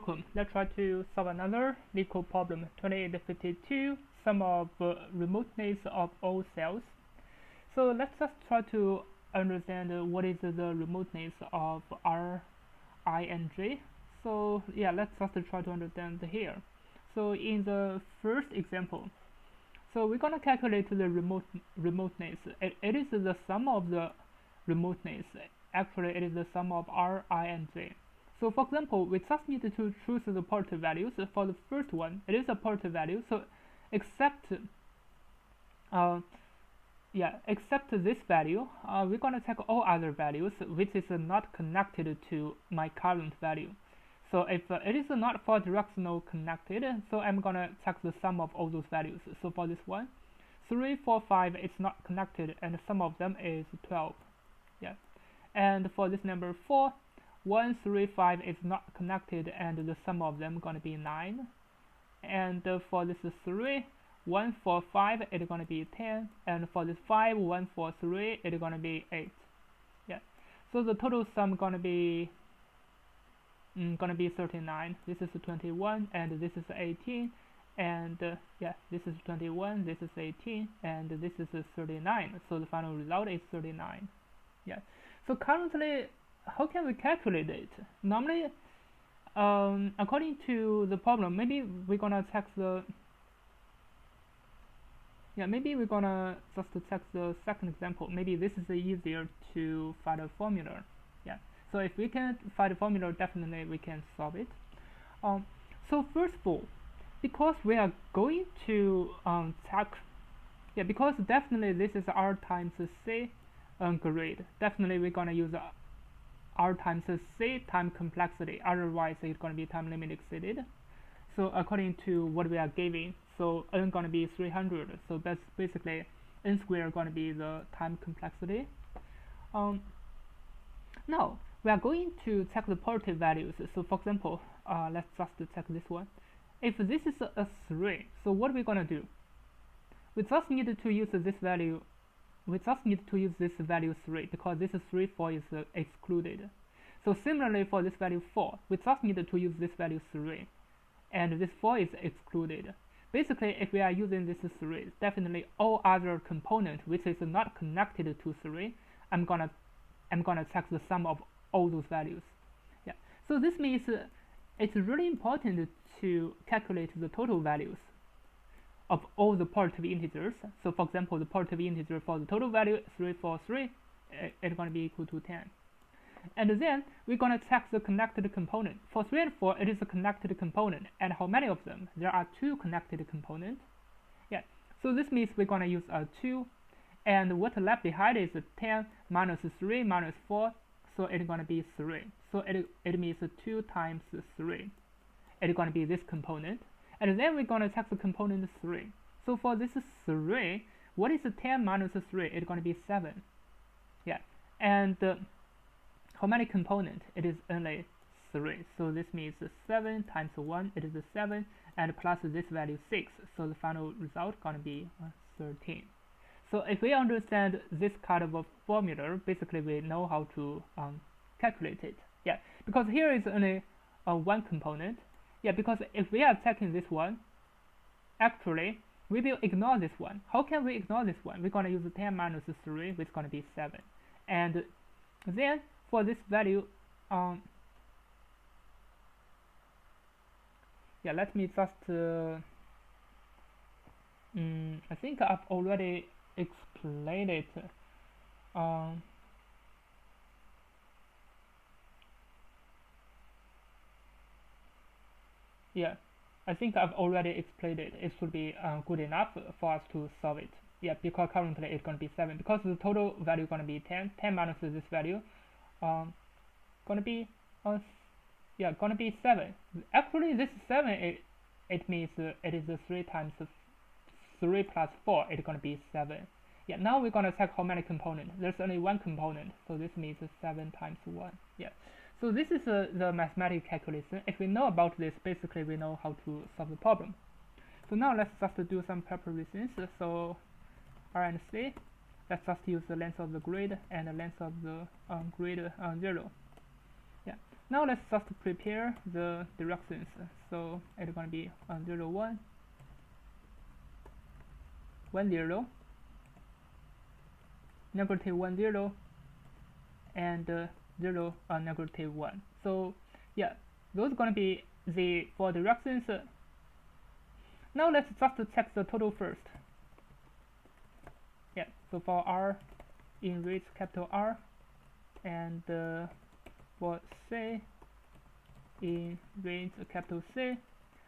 welcome. Let's try to solve another Leetcode problem. 2852, sum of remoteness of all cells. So let's just try to understand what is the remoteness of R, I, and J. So yeah, let's just try to understand here. So in the first example, so we're gonna calculate the remoteness. It is the sum of the remoteness. Actually, it is the sum of R, I, and J. So for example, we just need to choose the positive values. For the first one, it is a positive value. So except except this value, we're gonna check all other values which is not connected to my current value. So if it is not for directional connected, so I'm gonna check the sum of all those values. So for this one, 3, 4, 5 is not connected, and the sum of them is 12. Yeah, and for this number 4, 1, 3, 5 is not connected, and the sum of them gonna be 9. And for this 3, 1, 4, 5 it's gonna be 10, and for this 5, 1, 4, 3 it's gonna be 8. Yeah, so the total sum gonna be 39. This is 21, and this is 18, and yeah, this is 21, this is 18, and this is 39. So the final result is 39. Yeah. So currently, how can we calculate it? Normally, according to the problem, maybe we're gonna check the maybe we're gonna just check the second example. Maybe this is easier to find a formula. Yeah. So if we can find a formula, definitely we can solve it. So first of all, because we are going to check, because definitely this is R times C grid. Definitely we're gonna use R times C time complexity. Otherwise, it's gonna be time limit exceeded. So according to what we are giving, so n gonna be 300. So that's basically n squared gonna be the time complexity. Now we are going to check the positive values. So for example, let's just check this one. If this is a 3, so what we're gonna do? We just need to use this value. We just need to use this value 3 because this 3, 4 is excluded. So similarly for this value 4, we just need to use this value 3, and this 4 is excluded. Basically, if we are using this 3, definitely all other component which is not connected to 3, I'm gonna check the sum of all those values. Yeah. So this means it's really important to calculate the total values of all the positive integers. So for example, the positive integer for the total value 3, 4, 3, it's going to be equal to 10. And then we're going to check the connected component. For 3 and 4, it is a connected component. And how many of them? There are 2 connected components. Yeah. So this means we're going to use a 2. And what left behind is 10 minus 3 minus 4. So it's going to be 3. So it means 2 times 3. It's going to be this component. And then we're going to check the component 3. So for this 3, what is 10 minus 3? It's going to be 7. Yeah. And how many components? It is only 3. So this means 7 times 1, it is 7, and plus this value 6. So the final result is going to be 13. So if we understand this kind of a formula, basically we know how to calculate it. Yeah, because here is only one component. Yeah, because if we are checking this one, actually we will ignore this one. How can we ignore this one? We're going to use 10 minus 3, which is going to be 7. And then for this value, let me just, I think I've already explained it. Yeah, I think I've already explained it. It should be good enough for us to solve it. Yeah, because currently it's going to be 7. Because the total value is going to be 10. 10 minus this value, going to be 7. Actually, this 7 it means it is 3 times 3 plus 4. It's going to be 7. Yeah. Now we're going to check how many components. There's only one component, so this means 7 times 1. Yeah. So this is the mathematical calculation. If we know about this, basically we know how to solve the problem. So now let's just do some preparations. So R and C, let's just use the length of the grid and the length of the grid 0. Yeah. Now let's just prepare the directions. So it's gonna be 0, 1, 1, 0, negative 1, 0, and 0, negative 1. So yeah, those are gonna be the 4 directions. Now let's just check the total first. Yeah, so for R in range capital R, and for C in range capital C,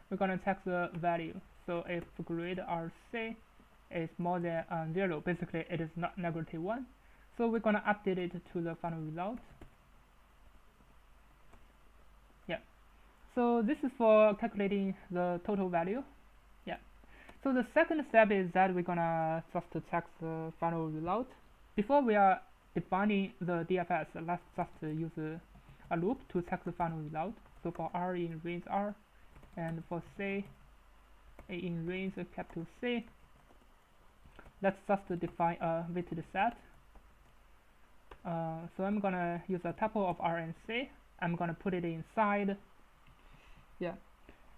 we're gonna check the value. So if grade RC is more than 0, basically it is not negative 1. So we're gonna update it to the final result. Yeah. So this is for calculating the total value. Yeah. So the second step is that we're gonna just check the final result. Before we are defining the DFS, let's just use a loop to check the final result. So for R in range R, and for C in range capital C, let's just define a weighted set. So I'm gonna use a tuple of R and C. I'm gonna put it inside. Yeah,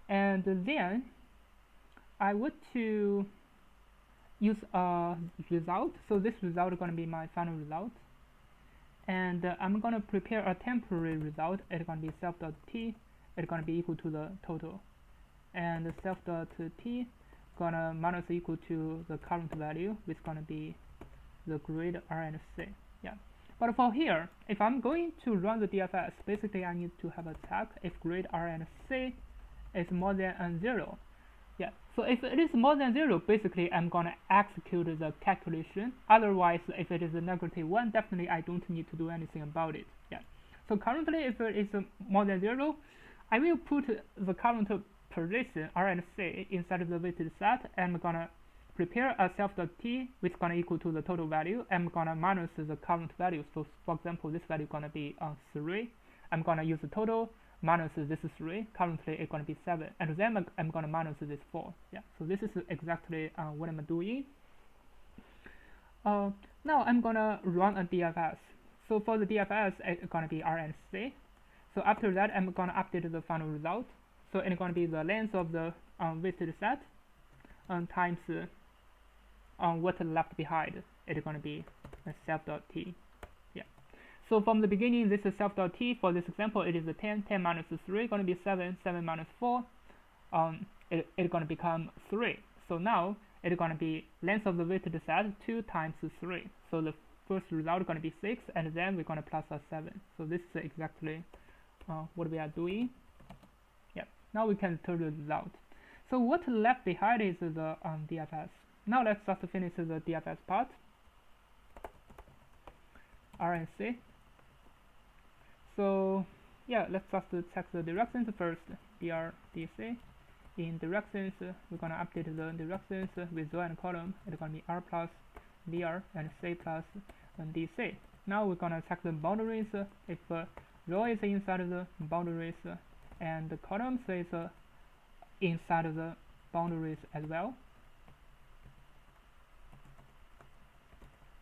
and then I want to use a result. So this result is gonna be my final result, and I'm gonna prepare a temporary result. It's gonna be self.t. It's gonna be equal to the total, and self.t gonna minus equal to the current value, which is gonna be the grade R and C. Yeah. But for here, if I'm going to run the DFS, basically I need to have a check if grade R and C is more than 0. Yeah, so if it is more than 0, basically I'm gonna execute the calculation. Otherwise, if it is a negative 1, definitely I don't need to do anything about it. Yeah. So currently, if it is more than 0, I will put the current position R and C inside of the weighted set. I'm gonna prepare a self.t which is gonna equal to the total value. I'm gonna minus the current value. So for example, this value gonna be 3. I'm gonna use the total minus this 3. Currently it's gonna be 7, and then I'm gonna minus this 4. Yeah. So this is exactly what I'm doing. Now I'm gonna run a DFS. So for the DFS, it's gonna be R and C. So after that, I'm gonna update the final result. So it's gonna be the length of the weighted set times what left behind. It's gonna be self.t. Yeah. So from the beginning, this is self.t. For this example, it is 10. 10 minus 3 gonna be 7. 7 minus 4, it's gonna become 3. So now it's gonna be length of the weighted set 2 times 3. So the first result is gonna be 6, and then we're gonna plus a 7. So this is exactly what we are doing. Yeah. Now we can turn the result. So what left behind is the DFS. Now let's just finish the DFS part. R and C. So yeah, let's just check the directions first. dr dc. In directions, we're gonna update the directions with row and column. It's gonna be R plus dr and C plus dc. Now we're gonna check the boundaries. If row is inside of the boundaries, and the columns is inside of the boundaries as well.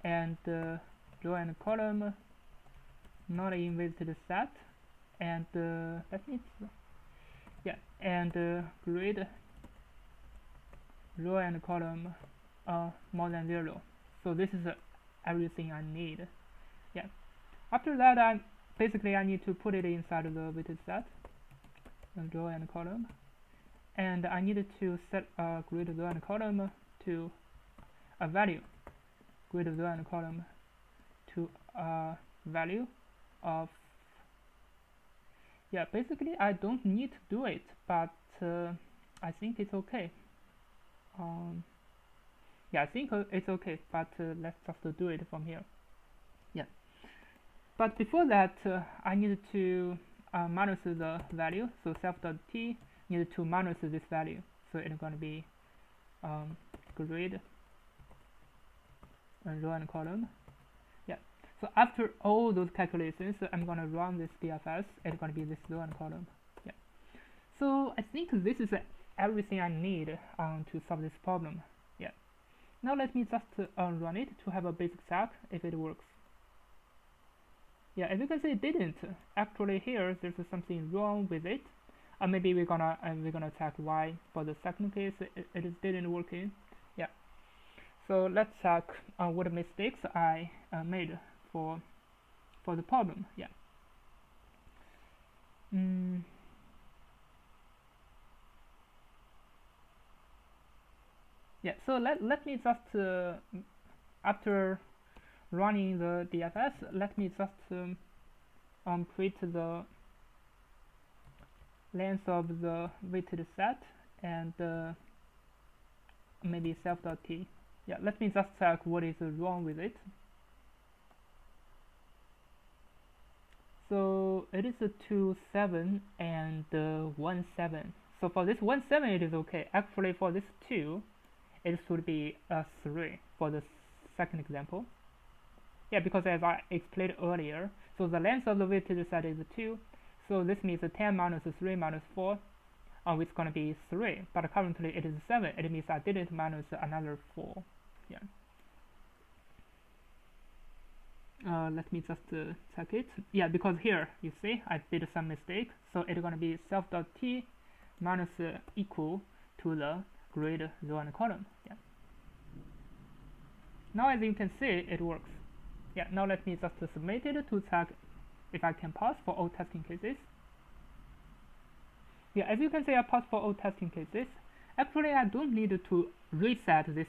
And row and column not in weighted set, and that means and grade row and column more than 0. So this is everything I need. Yeah. After that, I need to put it inside of the weighted set, row and column, and I needed to set grade row and column to a value. Grade row and column to a value of, yeah, basically I don't need to do it, but I think it's okay. Yeah, I think it's okay, but let's just do it from here. Yeah. But before that, I needed to minus the value. So self.t needed to minus this value. So it's going to be grade and row and column. Yeah. So after all those calculations, I'm going to run this DFS. It's going to be this row and column. Yeah. So I think this is everything I need to solve this problem. Yeah. Now let me just run it to have a basic check if it works. Yeah, as you can see, it didn't. Actually, here there's something wrong with it. Maybe we're gonna check why for the second case it didn't work in. Yeah. So let's check what mistakes I made for the problem. Yeah. Yeah. So let me just after running the DFS, let me just create the length of the weighted set and maybe self.t. Yeah, let me just check what is wrong with it. So it is a 2, 7 and 1, 7. So for this 1, 7 it is okay. Actually for this 2 it should be a 3 for the second example. Yeah, because as I explained earlier, so the length of the weighted set is 2. So this means 10 minus 3 minus 4, which is going to be 3. But currently it is 7. It means I didn't minus another 4. Yeah. Let me just check it. Yeah, because here you see I did some mistake. So it's going to be self.t minus equal to the grid row and column. Yeah. Now as you can see, it works. Yeah. Now let me just submit it to check if I can pass for all testing cases. Yeah, as you can see, I passed for all testing cases. Actually, I don't need to reset this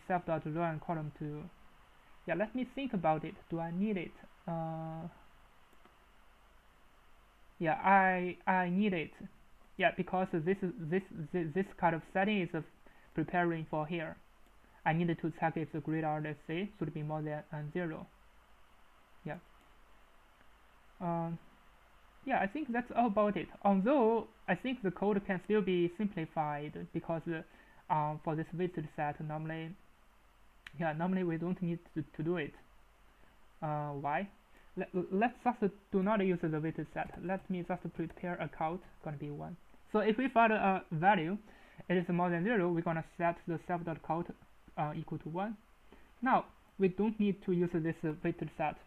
self.row and column to. Yeah, let me think about it. Do I need it? Yeah, I need it. Yeah, because this kind of setting is preparing for here. I needed to check if the grid RSA should be more than 0. Yeah. Yeah, I think that's all about it. Although I think the code can still be simplified because for this weighted set normally we don't need to do it. Why? Let's just do not use the weighted set. Let me just prepare a count, gonna be 1. So if we find a value, it is more than 0, we're gonna set the self.count equal to 1. Now we don't need to use this weighted set.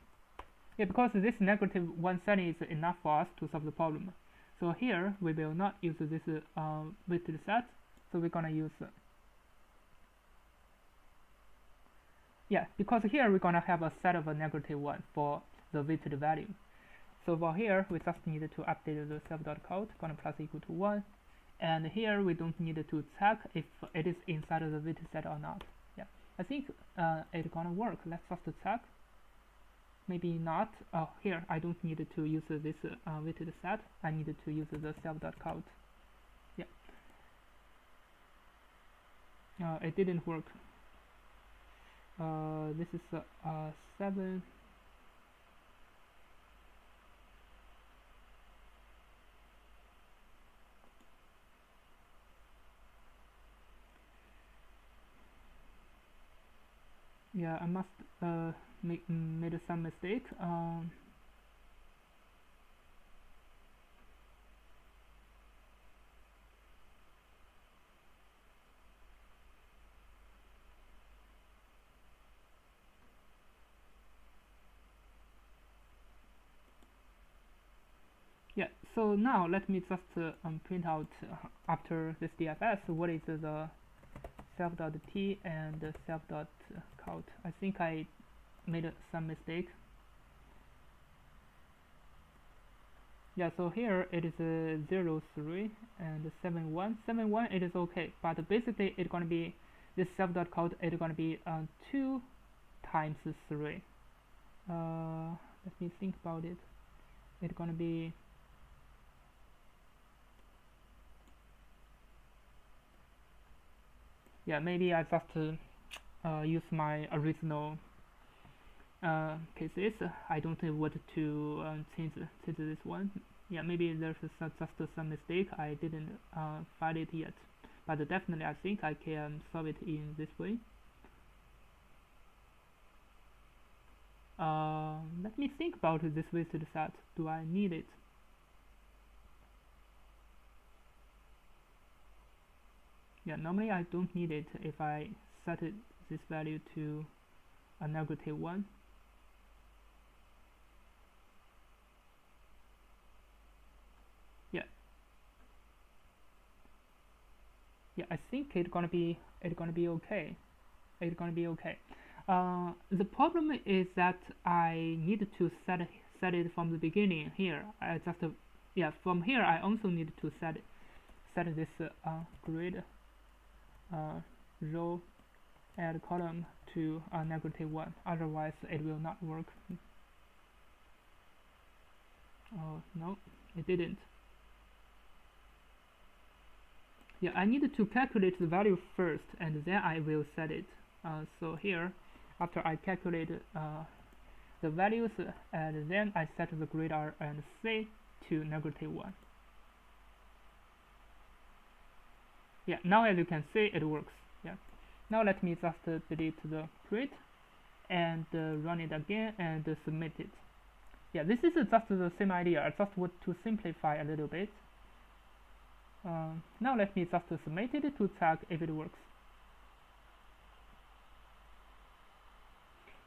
Yeah, because this -1 setting is enough for us to solve the problem. So here we will not use this weighted set. So we're gonna use yeah, because here we're gonna have a set of a -1 for the weighted value. So for here we just need to update the self.count, gonna plus equal to 1, and here we don't need to check if it is inside of the weighted set or not. Yeah, I think it's gonna work. Let's just check. Maybe not. Oh, here I don't need to use this weighted set. I need to use the self.count. Yeah. It didn't work. This is 7. Yeah, I must made some mistake. Yeah, so now let me just print out after this DFS what is the self.t and self.count. I think I made some mistake. Yeah, so here it is 0, 3 and 7, 1. 7, 1 it is okay, but basically it's gonna be this self.count it's gonna be 2 times 3. Let me think about it. It's gonna be yeah, maybe I just use my original cases. I don't know what to change this one. Yeah, maybe there's just some mistake. I didn't find it yet, but definitely I think I can solve it in this way. Let me think about this weighted set. Do I need it? Yeah, normally I don't need it if I set this value to a -1. Yeah, I think it's gonna be okay. It's gonna be okay. The problem is that I need to set it from the beginning here. I just yeah, from here I also need to set this grid row add column to -1. Otherwise, it will not work. Oh no, it didn't. Yeah, I need to calculate the value first, and then I will set it. So here, after I calculate the values, and then I set the grid R and C to -1. Yeah, now as you can see, it works. Yeah. Now let me just delete the grid and run it again and submit it. Yeah, this is just the same idea. I just want to simplify a little bit. Now let me just submit it to check if it works.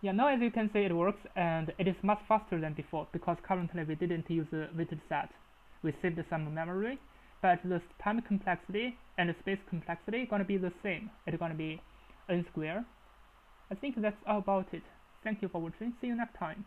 Yeah, now as you can see it works, and it is much faster than before because currently we didn't use a weighted set. We saved some memory, but the time complexity and the space complexity gonna be the same. It's gonna be n squared. I think that's all about it. Thank you for watching. See you next time.